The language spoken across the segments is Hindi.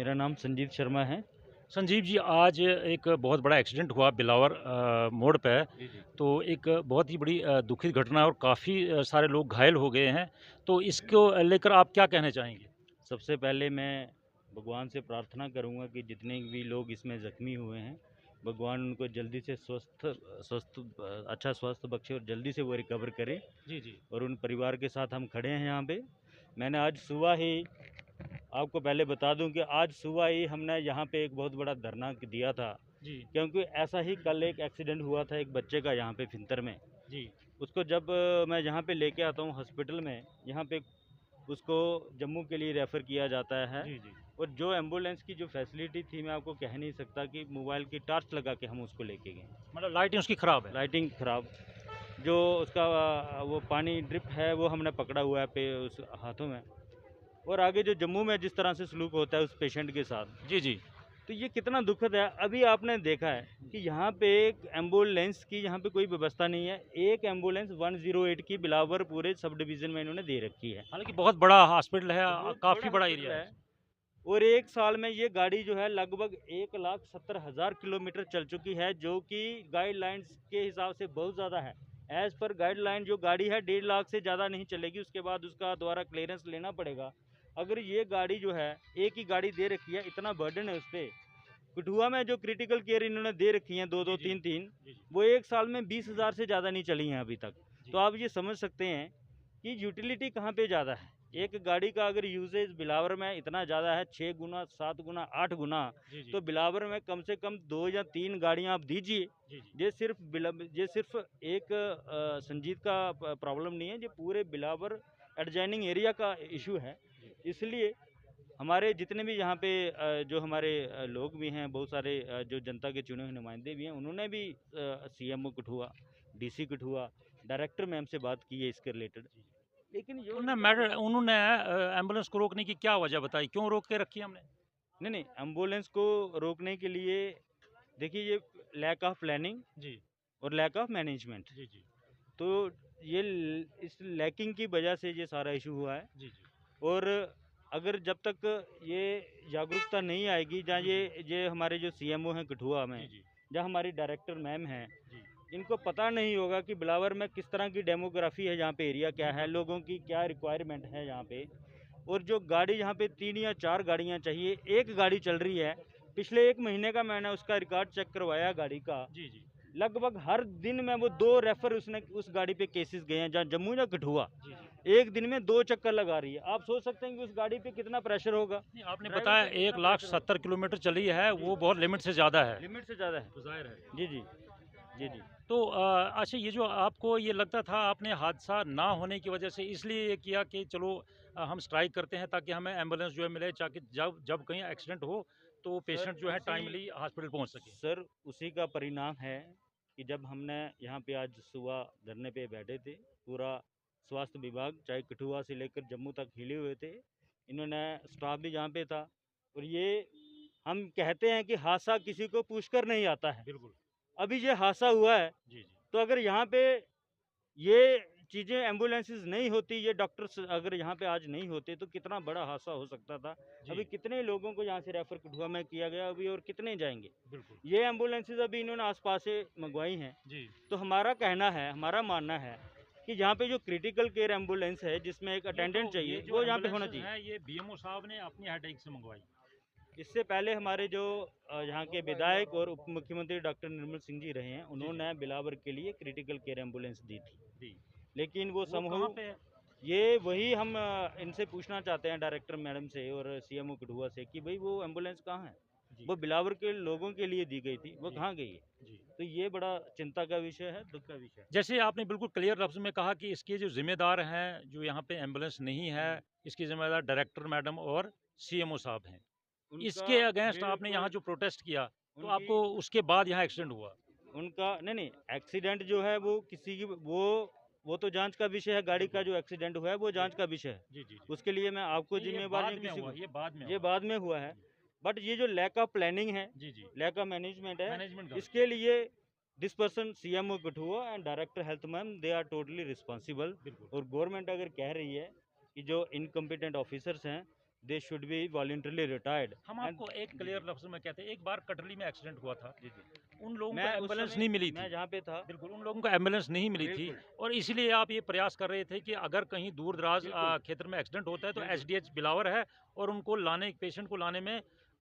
मेरा नाम संजीव शर्मा है। संजीव जी, आज एक बहुत बड़ा एक्सीडेंट हुआ बिलावर मोड़ पे। जी, जी। तो एक बहुत ही बड़ी दुखित घटना है और काफ़ी सारे लोग घायल हो गए हैं। तो इसको लेकर आप क्या कहना चाहेंगे? सबसे पहले मैं भगवान से प्रार्थना करूँगा कि जितने भी लोग इसमें ज़ख्मी हुए हैं, भगवान उनको जल्दी से अच्छा स्वास्थ्य बख्शे और जल्दी से वो रिकवर करे। जी, जी। और उन परिवार के साथ हम खड़े हैं यहाँ पे। मैंने आज सुबह ही आपको पहले बता दूँ कि आज सुबह ही हमने यहाँ पे एक बहुत बड़ा धरना दिया था, जी, क्योंकि ऐसा ही कल एक एक्सीडेंट हुआ था एक बच्चे का यहाँ पे फिंतर में। जी, उसको जब मैं यहाँ पे लेके आता हूँ हॉस्पिटल में, यहाँ पे उसको जम्मू के लिए रेफ़र किया जाता है। जी, जी। और जो एम्बुलेंस की जो फैसिलिटी थी, मैं आपको कह नहीं सकता कि मोबाइल की टॉर्च लगा के हम उसको लेके गए। मतलब लाइटिंग उसकी ख़राब है। लाइटिंग ख़राब, जो उसका वो पानी ड्रिप है वो हमने पकड़ा हुआ है पे उस हाथों में। और आगे जो जम्मू में जिस तरह से सलूक होता है उस पेशेंट के साथ, जी, जी। तो ये कितना दुखद है। अभी आपने देखा है कि यहाँ पे एक एम्बुलेंस की यहाँ पे कोई व्यवस्था नहीं है। एक एम्बुलेंस 108 की बिलावर पूरे सब डिवीज़न में इन्होंने दे रखी है। हालाँकि बहुत बड़ा हॉस्पिटल है, बहुत काफ़ी बड़ा बड़ा हॉस्पिटल एरिया है। है। और एक साल में ये गाड़ी जो है लगभग 1,70,000 किलोमीटर चल चुकी है, जो कि गाइडलाइंस के हिसाब से बहुत ज़्यादा है। एज़ पर गाइडलाइन जो गाड़ी है 1.5 लाख से ज़्यादा नहीं चलेगी, उसके बाद उसका दोबारा क्लियरेंस लेना पड़ेगा। अगर ये गाड़ी जो है एक ही गाड़ी दे रखी है, इतना बर्डन है उस पे। कठुआ में जो क्रिटिकल केयर इन्होंने दे रखी हैं 2-2 जी, जी। 3-3, जी, जी। वो एक साल में 20,000 से ज़्यादा नहीं चली हैं अभी तक। जी। तो आप ये समझ सकते हैं कि यूटिलिटी कहाँ पे ज़्यादा है। एक गाड़ी का अगर यूसेज बिलावर में इतना ज़्यादा है, 6 गुना, 7 गुना, 8 गुना, जी, जी। तो बिलावर में कम से कम 2 या 3 गाड़ियाँ आप दीजिए। जी, जी। ये सिर्फ एक संजीत का प्रॉब्लम नहीं है, ये पूरे बिलावर एडजॉइनिंग एरिया का इशू है। जी। इसलिए हमारे जितने भी यहाँ पे जो हमारे लोग भी हैं, बहुत सारे जो जनता के चुने हुए नुमाइंदे भी हैं, उन्होंने भी CMO Kathua, DC Kathua, director ma'am से बात की है इसके रिलेटेड। जी, जी। लेकिन तो जो इनका उन्होंने एम्बुलेंस को रोकने की क्या वजह बताई? क्यों रोक के रखी हमने? नहीं, नहीं, एम्बुलेंस को रोकने के लिए देखिए ये लैक ऑफ प्लानिंग जी, और लैक ऑफ मैनेजमेंट। जी, जी। तो इस लैकिंग की वजह से ये सारा इशू हुआ है। जी, जी। और अगर जब तक ये जागरूकता नहीं आएगी, जहाँ जी, जी। ये हमारे जो सीएमओ हैं कठुआ जी, में, जी। जहाँ हमारी डायरेक्टर मैम हैं, जी। इनको पता नहीं होगा कि बिलावर में किस तरह की डेमोग्राफी है, यहाँ पे एरिया क्या जी, है, बिल्कुल। लोगों की क्या रिक्वायरमेंट है यहाँ पे। और जो गाड़ी यहाँ पे 3 या 4 गाड़ियाँ चाहिए, एक गाड़ी चल रही है। पिछले 1 महीने का मैंने उसका रिकॉर्ड चेक करवाया गाड़ी का। जी, जी। लगभग हर दिन में वो 2 रेफ़र उसने उस गाड़ी पे केसेस गए हैं, जहाँ जम्मू या कठुआ। जी, जी। एक दिन में 2 चक्कर लगा रही है। आप सोच सकते हैं कि उस गाड़ी पे कितना प्रेशर होगा, नहीं, आपने ड्राइवर बताया पे कितना 1 लाख प्रेशर होगा। 70 किलोमीटर चली है, जी, वो बहुत लिमिट से ज़्यादा है। लिमिट से ज़्यादा है। तो ज़ाहिर है। जी, जी। जी, जी। तो अच्छा, ये जो आपको ये लगता था आपने हादसा ना होने की वजह से इसलिए ये किया कि चलो हम स्ट्राइक करते हैं ताकि हमें एम्बुलेंस जो है मिले, ताकि जब जब कहीं एक्सीडेंट हो तो सर पेशेंट जो है उसी टाइमली हॉस्पिटल पहुंच सके। सर उसी का परिणाम है कि जब हमने यहाँ पे आज सुबह धरने पे बैठे थे, पूरा स्वास्थ्य विभाग चाहे कठुआ से लेकर जम्मू तक हिले हुए थे। इन्होंने स्टाफ भी यहाँ पे था। और ये हम कहते हैं कि हादसा किसी को पूछकर नहीं आता है। बिल्कुल। अभी ये हादसा हुआ है, जी, जी। तो अगर यहाँ पे ये चीज़ें एम्बुलेंसेस नहीं होती, ये डॉक्टर्स अगर यहाँ पे आज नहीं होते, तो कितना बड़ा हादसा हो सकता था। जी, अभी कितने लोगों को यहाँ से रेफ़र कठुआ में किया गया अभी, और कितने जाएँगे। बिल्कुल। ये एम्बुलेंसेस अभी इन्होंने आस-पास से मँगवाई हैं। जी। तो हमारा कहना है, हमारा मानना है कि जहाँ पे जो क्रिटिकल केयर एम्बुलेंस है, जिसमें एक अटेंडेंट ये चाहिए, जो वो यहाँ पे होना एम्बुलेंसेस चाहिए। हैं ये बीएमओ साहब ने अपनी हेडेक से मंगवाई। इससे पहले हमारे जो यहाँ के विधायक और उप मुख्यमंत्री डॉक्टर निर्मल सिंह जी रहे हैं, जी, जी। उन्होंने बिलावर के लिए क्रिटिकल केयर एम्बुलेंस दी थी। दी। लेकिन वो वो कहाँ समहाउ पे है? ये वही हम इनसे पूछना चाहते हैं डायरेक्टर मैडम से और सीएमओ कठुआ से कि भई वो एम्बुलेंस कहाँ है? जी, वो बिलावर के लोगों के लिए दी गई थी, वो जी, कहाँ गई है? जी। तो ये बड़ा चिंता का विषय है, दुःख का विषय है। जैसे आपने बिल्कुल क्लियर लफ्ज़ में कहा कि इसके जो ज़िम्मेदार हैं, जो यहाँ पे एम्बुलेंस नहीं है, इसके ज़िम्मेदार डायरेक्टर मैडम और सीएमओ साहब हैं। उनका इसके अगेंस्ट आपने यहाँ बिल्कुल जो प्रोटेस्ट किया, तो उनकी आपको उसके बाद यहाँ एक्सीडेंट हुआ। उनका नहीं, नहीं, एक्सीडेंट जो है वो किसी की वो तो जाँच का विषय है, गाड़ी का बिल्कुल। जो एक्सीडेंट हुआ है वो जी। जाँच का विषय है। जी, जी, जी। उसके लिए मैं आपको नहीं, ये ज़िम्मेवार नहीं बाद हूँ में किसी हुआ, को, ये बाद में ये हुआ। बाद में हुआ है। जी। बट ये जो लैक ऑफ प्लानिंग है, जी, जी। लैक ऑफ मैनेजमेंट है, मैनेजमेंट का इसके लिए this person CMO Kathua and director health ma'am they are totally responsible. बिल्कुल। और गवर्नमेंट अगर कह रही है कि जो इनकम्पिटेंट ऑफिसर्स हैं, दे शुड बी वॉलंटरली रिटायर्ड। हम आपको एक क्लियर लफ्ज़ में कहते हैं, एक बार कटरी में एक्सीडेंट हुआ था, जी जी, उन लोगों को मैं उस एम्बुलेंस समय नहीं मिली मैं थी। जहाँ पे था, बिल्कुल, उन लोगों को एम्बुलेंस नहीं मिली थी बिल्कुल और इसीलिए आप ये प्रयास कर रहे थे कि अगर कहीं दूर-दराज बिल्कुल क्षेत्र में एक्सीडेंट होता है तो बिल्कुल, एसडीएच बिलावर है और उनको लाने पेशेंट को लाने में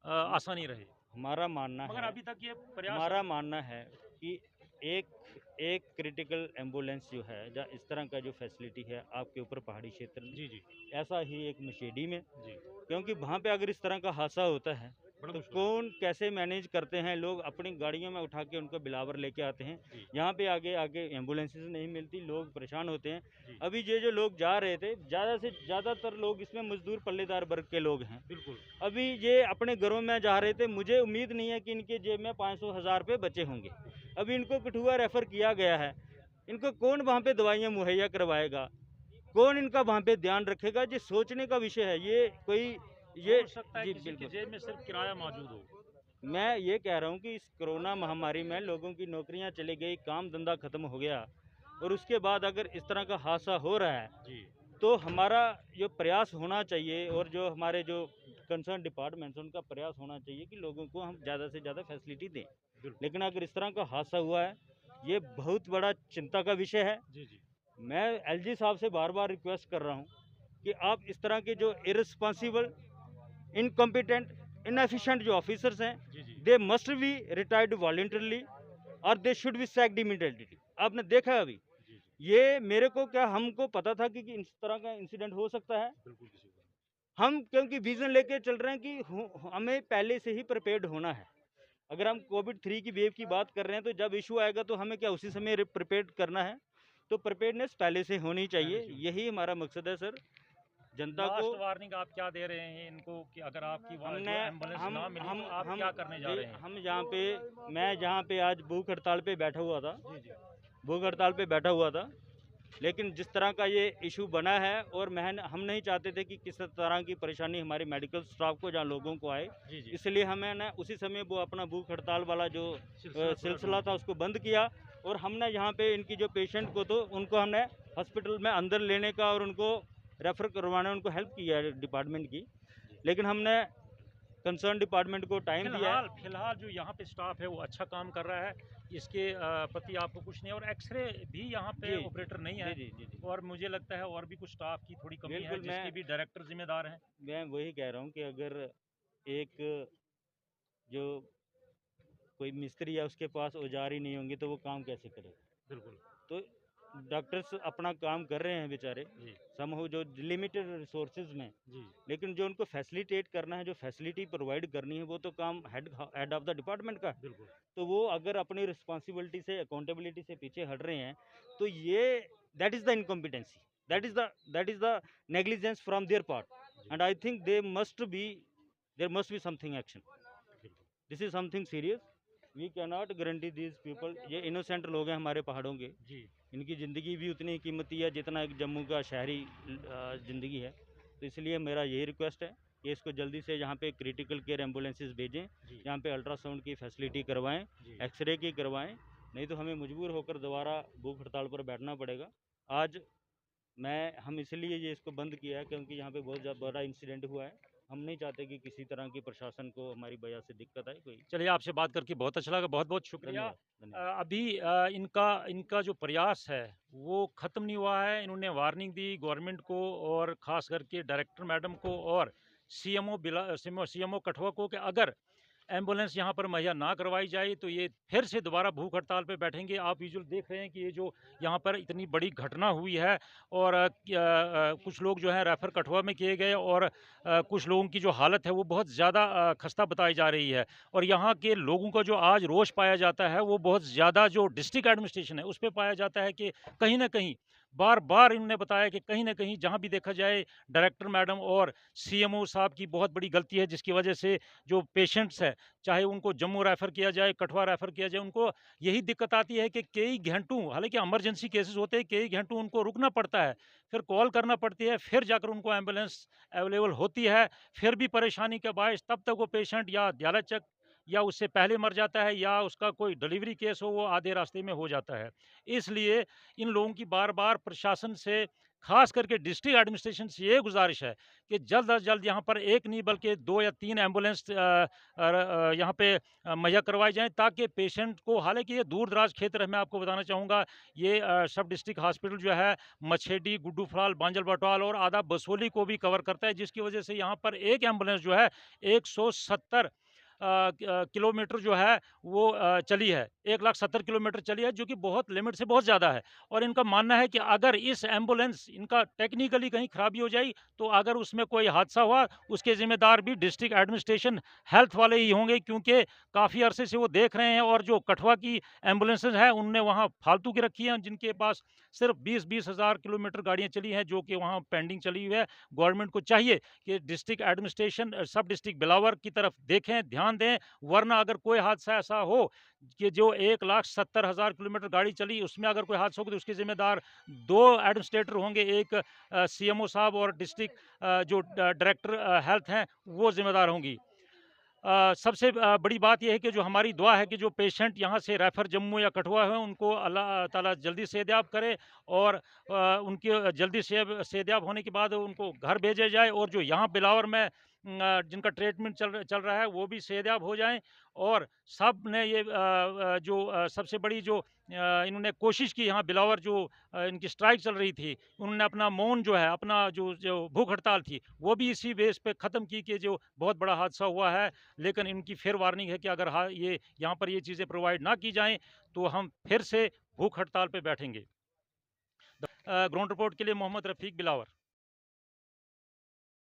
आसानी रहे। हमारा मानना मगर है अभी तक ये प्रयास हमारा मानना है कि एक एक क्रिटिकल एम्बुलेंस जो है, या इस तरह का जो फैसिलिटी है आपके ऊपर पहाड़ी क्षेत्र में, जी, जी, ऐसा ही एक मशेडी में, जी, क्योंकि वहाँ पे अगर इस तरह का हादसा होता है बड़ा तो मुश्किल है। कौन कैसे मैनेज करते हैं, लोग अपनी गाड़ियों में उठा के उनको बिलावर लेके आते हैं। जी, यहाँ पे आगे आगे एम्बुलेंसेस नहीं मिलती, लोग परेशान होते हैं। जी, अभी ये जो लोग जा रहे थे, ज़्यादा से ज़्यादातर लोग इसमें मजदूर पल्लेदार वर्ग के लोग हैं। बिल्कुल। अभी ये अपने घरों में जा रहे थे, मुझे उम्मीद नहीं है कि इनके जेब में 500 हज़ार रुपये बचे होंगे। अभी इनको कठुआ रेफ़र किया गया है, इनको कौन वहाँ पे दवाइयाँ मुहैया करवाएगा, कौन इनका वहाँ पे ध्यान रखेगा? ये सोचने का विषय है। ये कोई ये हो सकता है जी किसी की बिल्कुल। जेब में सिर्फ किराया मौजूद हो। मैं ये कह रहा हूँ कि इस कोरोना महामारी में लोगों की नौकरियां चली गई, काम धंधा खत्म हो गया, और उसके बाद अगर इस तरह का हादसा हो रहा है, जी, तो हमारा जो प्रयास होना चाहिए, और जो हमारे जो कंसर्न डिपार्टमेंट्स उनका प्रयास होना चाहिए कि लोगों को हम ज़्यादा से ज़्यादा फैसिलिटी दें। बिल्कुल। लेकिन अगर इस तरह का हादसा हुआ है, ये बहुत बड़ा चिंता का विषय है। जी, जी, मैं एलजी साहब से बार बार रिक्वेस्ट कर रहा हूँ कि आप इस तरह के जो इररिस्पॉन्सिबल, इनकॉम्पिटेंट, इनएफिशिएंट जो ऑफिसर्स हैं, जी, जी, they must be retired voluntarily, और they should be sacked immediately. आपने देखा है अभी, जी, जी, ये मेरे को क्या, हमको पता था कि इस तरह का इंसिडेंट हो सकता है। बिल्कुल किसी को हम क्योंकि विजन लेके चल रहे हैं कि हमें पहले से ही प्रिपेयर्ड होना है। अगर हम कोविड 3 की वेव की बात कर रहे हैं, तो जब इशू आएगा तो हमें क्या उसी समय प्रिपेयर्ड करना है। तो प्रिपेयर्डनेस पहले से होनी पहले चाहिए, से होनी यही हमारा मकसद है सर। जनता को लास्ट वार्निंग आप क्या दे रहे हैं इनको कि अगर आपकी हमने जो एम्बुलेंस ना मिली तो आप हम क्या करने जा जी, रहे हैं? हम यहाँ पे, मैं जहाँ पे आज भूख हड़ताल पे बैठा हुआ था, जी, जी, भूख हड़ताल पे बैठा हुआ था, लेकिन जिस तरह का ये इशू बना है, और हम नहीं चाहते थे कि किस तरह की परेशानी हमारी मेडिकल स्टाफ को या लोगों को आए, जी, जी, इसलिए हमें ना उसी समय वो अपना भूख हड़ताल वाला जो सिलसिला था उसको बंद किया, और हमने यहाँ पे इनकी जो पेशेंट को, तो उनको हमने हॉस्पिटल में अंदर लेने का और उनको रेफ़र करवाने, उनको हेल्प किया है डिपार्टमेंट की। जी। लेकिन हमने कंसर्न डिपार्टमेंट को टाइम दिया है। फिलहाल जो यहाँ पे स्टाफ है वो अच्छा काम कर रहा है, इसके प्रति आपको कुछ नहीं है और एक्सरे भी यहाँ पे जी ऑपरेटर नहीं जी है जी जी जी और मुझे लगता है और भी कुछ स्टाफ की थोड़ी कमी है बिल्कुल। जिसकी भी डायरेक्टर जिम्मेदार हैं। मैं वही कह रहा हूँ कि अगर एक जो कोई मिस्त्री है उसके पास औजार ही नहीं होंगे तो वो काम कैसे करेगा? बिल्कुल। तो डॉक्टर्स अपना काम कर रहे हैं बेचारे, जी, समहाउ जो लिमिटेड रिसोर्सेज में, जी, लेकिन जो उनको फैसिलिटेट करना है, जो फैसिलिटी प्रोवाइड करनी है, वो तो काम head head of the department का है। बिल्कुल। तो वो अगर अपनी रिस्पॉन्सिबिलिटी से, अकाउंटेबिलिटी से पीछे हट रहे हैं, तो ये that is the incompetency, that is the negligence from their part, जी, and I think there must be something action. बिल्कुल। This is something serious. We can not guarantee these people, ये इनोसेंट लोग हैं हमारे पहाड़ों के, जी, इनकी ज़िंदगी भी उतनी ही कीमती है जितना एक जम्मू का शहरी ज़िंदगी है। तो इसलिए मेरा यही रिक्वेस्ट है कि इसको जल्दी से यहाँ पे क्रिटिकल केयर एम्बुलेंसेस भेजें, जी, यहाँ पे अल्ट्रासाउंड की फैसिलिटी करवाएं, जी, एक्सरे की करवाएं, नहीं तो हमें मजबूर होकर दोबारा भूख हड़ताल पर बैठना पड़ेगा। आज हम इसलिए ये इसको बंद किया है क्योंकि यहाँ पे बहुत बड़ा इंसिडेंट हुआ है। हम नहीं चाहते कि किसी तरह की प्रशासन को हमारी वजह से दिक्कत आए कोई। चलिए आपसे बात करके बहुत अच्छा लगा, बहुत बहुत शुक्रिया। धन्यवाद धन्यवाद। अभी इनका इनका जो प्रयास है वो ख़त्म नहीं हुआ है। इन्होंने वार्निंग दी गवर्नमेंट को और ख़ास करके डायरेक्टर मैडम को और सीएमओ कठुआ को कि अगर एम्बुलेंस यहाँ पर मुहैया ना करवाई जाए तो ये फिर से दोबारा भूख हड़ताल पे बैठेंगे। आप विजुअल देख रहे हैं कि ये जो यहाँ पर इतनी बड़ी घटना हुई है और कुछ लोग जो हैं रेफ़र कठुआ में किए गए और कुछ लोगों की जो हालत है वो बहुत ज़्यादा खस्ता बताई जा रही है। और यहाँ के लोगों का जो आज रोष पाया जाता है वो बहुत ज़्यादा जो डिस्ट्रिक्ट एडमिनिस्ट्रेशन है उस पे पाया जाता है कि कहीं न कहीं बार-बार इन्होंने बताया कि कहीं न कहीं जहाँ भी देखा जाए डायरेक्टर मैडम और सीएमओ साहब की बहुत बड़ी गलती है जिसकी वजह से जो पेशेंट्स हैं चाहे उनको जम्मू रेफ़र किया जाए, कठुआ रेफ़र किया जाए, उनको यही दिक्कत आती है कि कई घंटों हालाँकि इमरजेंसी केसेज़ होते हैं, कई घंटों उनको रुकना पड़ता है, फिर कॉल करना पड़ती है, फिर जाकर उनको एम्बुलेंस अवेलेबल होती है, फिर भी परेशानी का बायस तब तक वो पेशेंट या दियालचक या उससे पहले मर जाता है या उसका कोई डिलीवरी केस हो, वो आधे रास्ते में हो जाता है। इसलिए इन लोगों की बार-बार प्रशासन से खास करके डिस्ट्रिक्ट एडमिनिस्ट्रेशन से ये गुजारिश है कि जल्द अज जल्द यहाँ पर एक नहीं बल्कि 2 या 3 एम्बुलेंस यहाँ पे मुहैया करवाई जाएँ, ताकि पेशेंट को, हालाँकि ये दूर-दराज क्षेत्र है, मैं आपको बताना चाहूँगा, ये सब डिस्ट्रिक्ट हॉस्पिटल जो है मछेडी, गुड्डू फलाल, बांजल बटवाल और आधा बसोली को भी कवर करता है, जिसकी वजह से यहाँ पर एक एम्बुलेंस जो है 170 किलोमीटर जो है वो चली है, 1,70,000 किलोमीटर चली है, जो कि बहुत लिमिट से बहुत ज़्यादा है। और इनका मानना है कि अगर इस एम्बुलेंस इनका टेक्निकली कहीं खराबी हो जाई, तो अगर उसमें कोई हादसा हुआ, उसके ज़िम्मेदार भी डिस्ट्रिक्ट एडमिनिस्ट्रेशन हेल्थ वाले ही होंगे, क्योंकि काफ़ी अरसे से वो देख रहे हैं। और जो कठुआ की एम्बुलेंसेज़ हैं, उनने वहाँ फालतू की रखी हैं, जिनके पास सिर्फ 20-20 हज़ार किलोमीटर गाड़ियाँ चली हैं, जो कि वहाँ पेंडिंग चली हुई है। गवर्नमेंट को चाहिए कि डिस्ट्रिक्ट एडमिनिस्ट्रेशन सब डिस्ट्रिक्ट बिलावर की तरफ देखें, ध्यान दें, वरना अगर कोई हादसा ऐसा हो कि जो 1,70,000 किलोमीटर गाड़ी चली, उसमें अगर कोई हादसा होगा, तो उसके ज़िम्मेदार 2 एडमिनिस्ट्रेटर होंगे, एक सीएमओ साहब और डिस्ट्रिक्ट जो डायरेक्टर हेल्थ हैं, वो ज़िम्मेदार होंगी। सबसे बड़ी बात ये है कि जो हमारी दुआ है कि जो पेशेंट यहाँ से रेफ़र जम्मू या कठुआ हैं, उनको अल्लाह ताला जल्दी सेहतयाब करे, और उनके जल्दी सेहतयाब होने के बाद उनको घर भेजा जाए, और जो यहाँ बिलावर में जिनका ट्रीटमेंट चल रहा है, वो भी सेहतयाब हो जाएँ। और सब ने ये सबसे बड़ी जो इन्होंने कोशिश की, यहाँ बिलावर जो इनकी स्ट्राइक चल रही थी, उन्होंने अपना मौन जो है, अपना जो भूख हड़ताल थी, वो भी इसी बेस पे ख़त्म की कि जो बहुत बड़ा हादसा हुआ है। लेकिन इनकी फिर वार्निंग है कि अगर ये यहाँ पर ये चीज़ें प्रोवाइड ना की जाएँ, तो हम फिर से भूख हड़ताल पे बैठेंगे। ग्राउंड रिपोर्ट के लिए मोहम्मद रफ़ीक, बिलावर।